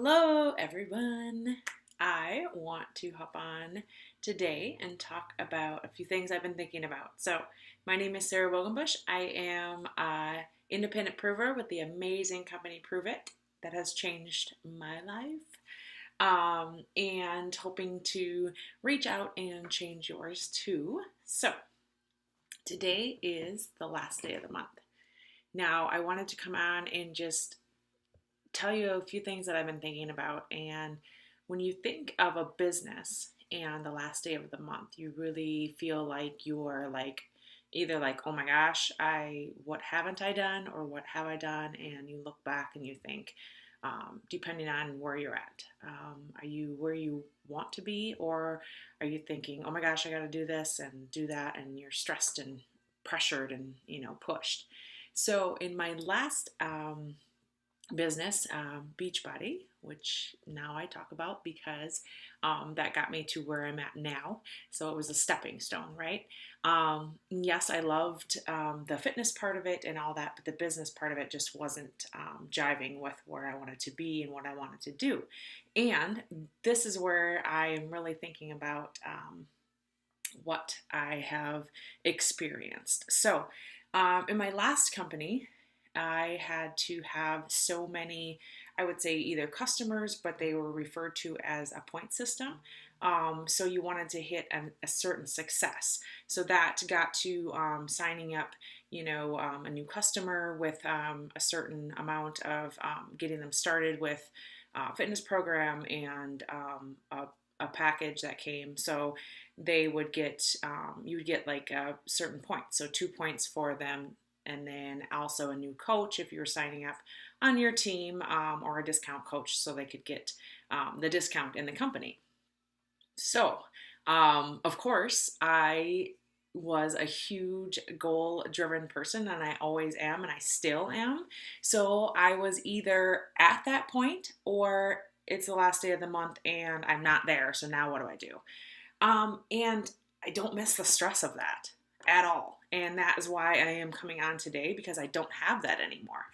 Hello, everyone. I want to hop on today and talk about a few things I've been thinking about. So, my name is Pierce-Wilgenbusch. I am an independent prover with the amazing company Pruvit that has changed my life, and hoping to reach out and change yours too. So, today is the last day of the month. Now, I wanted to come on and just tell you a few things that I've been thinking about. And when you think of a business and the last day of the month, you really feel like you're like either like, oh my gosh, what haven't I done, or what have I done? And you look back and you think, depending on where you're at, are you where you want to be, or are you thinking, oh my gosh, I got to do this and do that, and you're stressed and pressured and pushed. So in my last business, Beachbody, which now I talk about because that got me to where I'm at now. So it was a stepping stone, right? Yes, I loved the fitness part of it and all that, but the business part of it just wasn't jiving with where I wanted to be and what I wanted to do. And this is where I am really thinking about what I have experienced. So in my last company, I had to have so many, I would say either customers, but they were referred to as a point system. So you wanted to hit a certain success. So that got to signing up, a new customer with a certain amount of getting them started with a fitness program and a package that came. So they would get, you would get like a certain point. So 2 points for them, and then also a new coach if you were signing up on your team, or a discount coach so they could get the discount in the company. So, of course, I was a huge goal-driven person, and I always am, and I still am. So I was either at that point, or it's the last day of the month and I'm not there. So now what do I do? And I don't miss the stress of that at all. And that is why I am coming on today, because I don't have that anymore.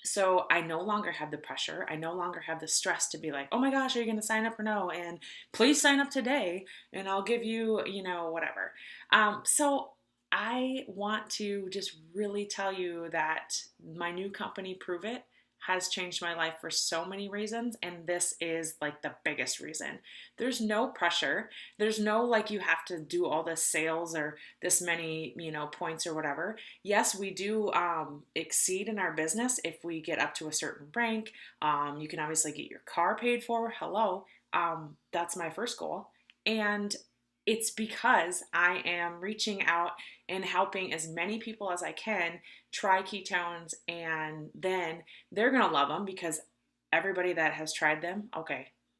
So I no longer have the pressure. I no longer have the stress to be like, oh my gosh, are you going to sign up or no? And please sign up today and I'll give you, whatever. So I want to just really tell you that my new company, Pruvit, has changed my life for so many reasons, and this is like the biggest reason. There's no pressure. There's no like you have to do all this sales or this many, points or whatever. Yes, we do exceed in our business if we get up to a certain rank. You can obviously get your car paid for. Hello. That's my first goal. And it's because I am reaching out and helping as many people as I can try ketones, and then they're going to love them because everybody that has tried them,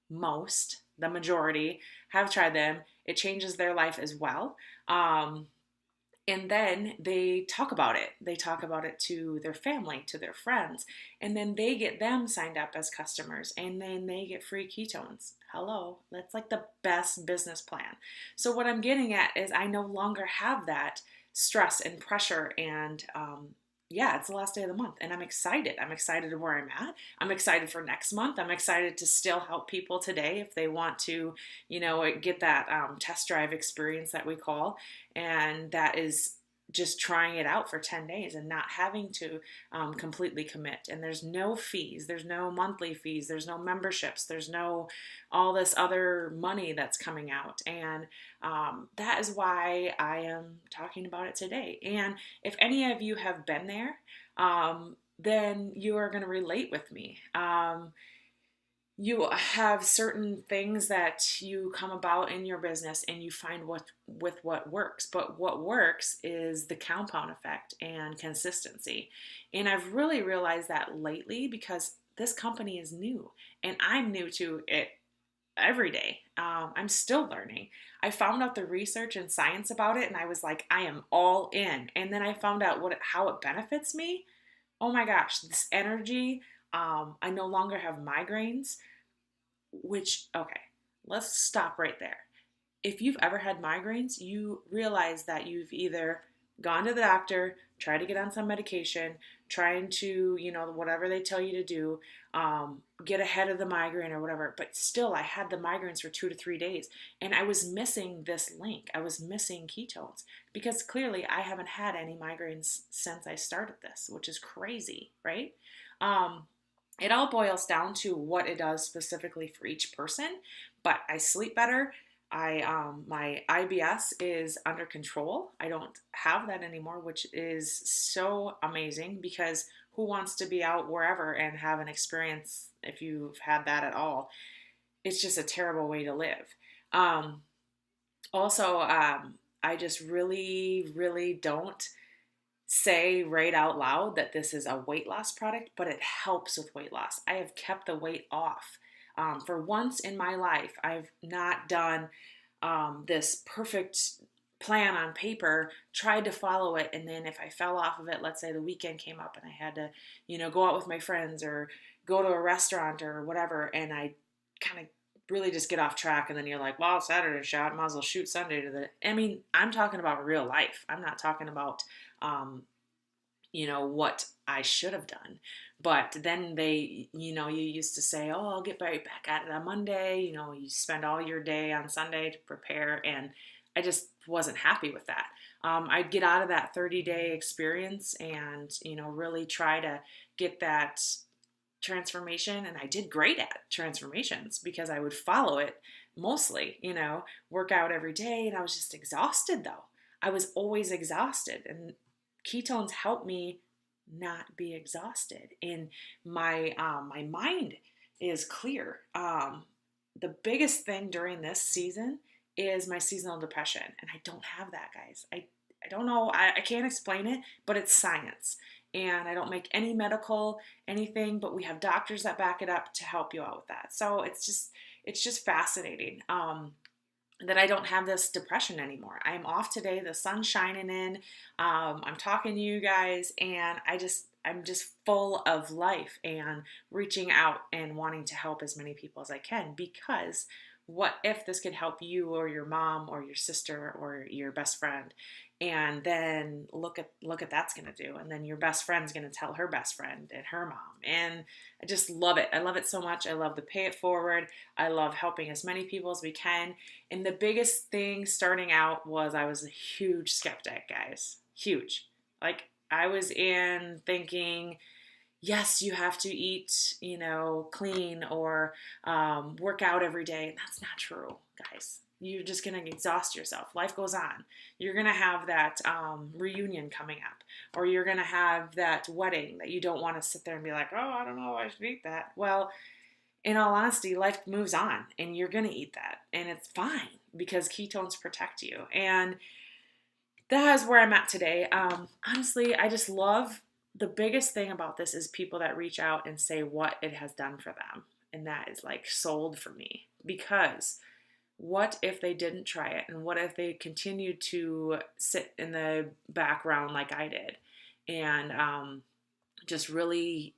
the majority have tried them. It changes their life as well. And then they talk about it. They talk about it to their family, to their friends, and then they get them signed up as customers, and then they get free ketones. Hello, that's like the best business plan. So what I'm getting at is I no longer have that stress and pressure, and it's the last day of the month, and I'm excited. I'm excited where I'm at. I'm excited for next month. I'm excited to still help people today if they want to, get that test drive experience that we call, and that is just trying it out for 10 days and not having to completely commit. And there's no fees. There's no monthly fees. There's no memberships. There's no all this other money that's coming out. And that is why I am talking about it today. And if any of you have been there, then you are going to relate with me. You have certain things that you come about in your business and you find with what works. But what works is the compound effect and consistency. And I've really realized that lately because this company is new and I'm new to it every day. I'm still learning. I found out the research and science about it and I was like, I am all in. And then I found out how it benefits me. Oh my gosh, this energy. I no longer have migraines, let's stop right there. If you've ever had migraines, you realize that you've either gone to the doctor, try to get on some medication, trying to, whatever they tell you to do, get ahead of the migraine or whatever. But still, I had the migraines for 2 to 3 days, and I was missing this link. I was missing ketones because clearly I haven't had any migraines since I started this, which is crazy, right? It all boils down to what it does specifically for each person, but I sleep better. My IBS is under control. I don't have that anymore, which is so amazing because who wants to be out wherever and have an experience if you've had that at all? It's just a terrible way to live. Um, I just really, really don't say right out loud that this is a weight loss product, but it helps with weight loss. I have kept the weight off. For once in my life, I've not done this perfect plan on paper, tried to follow it, and then if I fell off of it, let's say the weekend came up and I had to, go out with my friends or go to a restaurant or whatever, and I kind of really just get off track, and then you're like, well, Saturday shot, might as well shoot Sunday to the. I mean, I'm talking about real life. I'm not talking about what I should have done. But then you used to say, oh, I'll get right back at it on Monday. You spend all your day on Sunday to prepare. And I just wasn't happy with that. I'd get out of that 30-day experience and, really try to get that transformation. And I did great at transformations because I would follow it mostly, work out every day. And I was just exhausted though. I was always exhausted. And ketones help me not be exhausted, and my mind is clear. The biggest thing during this season is my seasonal depression, and I don't have that, guys. I don't know. I can't explain it, but it's science, and I don't make any medical anything, but we have doctors that back it up to help you out with that. So it's just fascinating. That I don't have this depression anymore. I'm off today. The sun's shining in. I'm talking to you guys, and I'm just full of life and reaching out and wanting to help as many people as I can, because what if this could help you or your mom or your sister or your best friend? And then look at that's going to do. And then your best friend's going to tell her best friend and her mom. And I just love it. I love it so much. I love the pay it forward. I love helping as many people as we can. And the biggest thing starting out was I was a huge skeptic, guys. Huge. Like I was in thinking, yes, you have to eat, clean or work out every day. And that's not true, guys. You're just going to exhaust yourself. Life goes on. You're going to have that reunion coming up, or you're going to have that wedding that you don't want to sit there and be like, oh, I don't know, I should eat that. Well, in all honesty, life moves on and you're going to eat that, and it's fine because ketones protect you. And that is where I'm at today. Honestly, I just love the biggest thing about this is people that reach out and say what it has done for them. And that is like sold for me, because what if they didn't try it? And what if they continued to sit in the background like I did? And just really,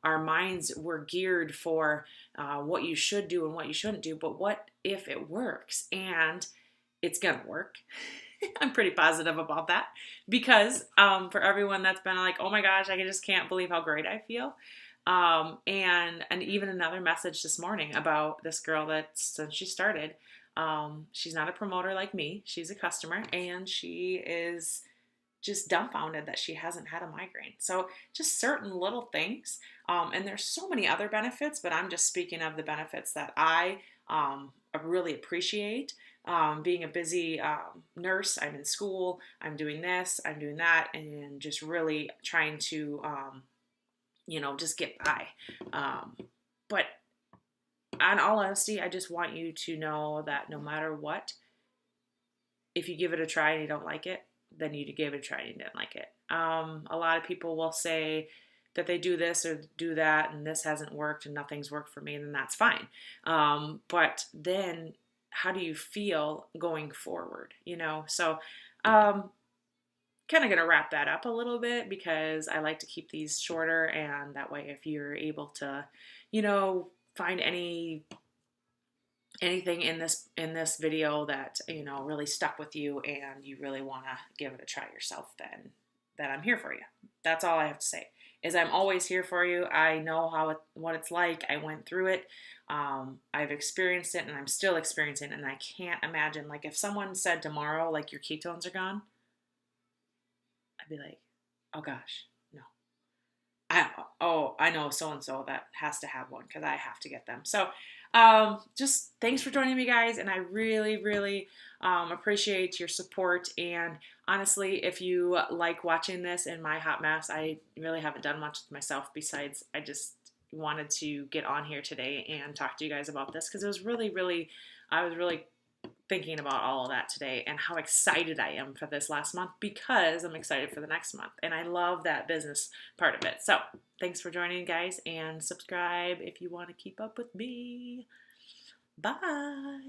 our minds were geared for what you should do and what you shouldn't do. But what if it works? And it's going to work. I'm pretty positive about that, because for everyone that's been like, oh my gosh, I just can't believe how great I feel. And even another message this morning about this girl that since she started, she's not a promoter like me. She's a customer, and she is just dumbfounded that she hasn't had a migraine. So just certain little things. And there's so many other benefits, but I'm just speaking of the benefits that I really appreciate. Being a busy nurse, I'm in school, I'm doing this, I'm doing that, and just really trying to just get by. But on all honesty, I just want you to know that no matter what, if you give it a try and you don't like it, then you gave it a try and you didn't like it. A lot of people will say that they do this or do that and this hasn't worked and nothing's worked for me, and then that's fine. But then how do you feel going forward? So kind of going to wrap that up a little bit, because I like to keep these shorter, and that way if you're able to, find anything in this video that, really stuck with you and you really want to give it a try yourself, then that I'm here for you. That's all I have to say. Is I'm always here for you. I know what it's like. I went through it. I've experienced it, and I'm still experiencing it. And I can't imagine, like, if someone said tomorrow, like, your ketones are gone, I'd be like, oh gosh, no. I know so and so that has to have one because I have to get them. So, just thanks for joining me, guys, and I really, really appreciate your support. And honestly, if you like watching this in my hot mess, I really haven't done much with myself besides I just wanted to get on here today and talk to you guys about this because it was really, I was really thinking about all of that today and how excited I am for this last month because I'm excited for the next month and I love that business part of it. So thanks for joining, guys, and subscribe if you want to keep up with me. Bye.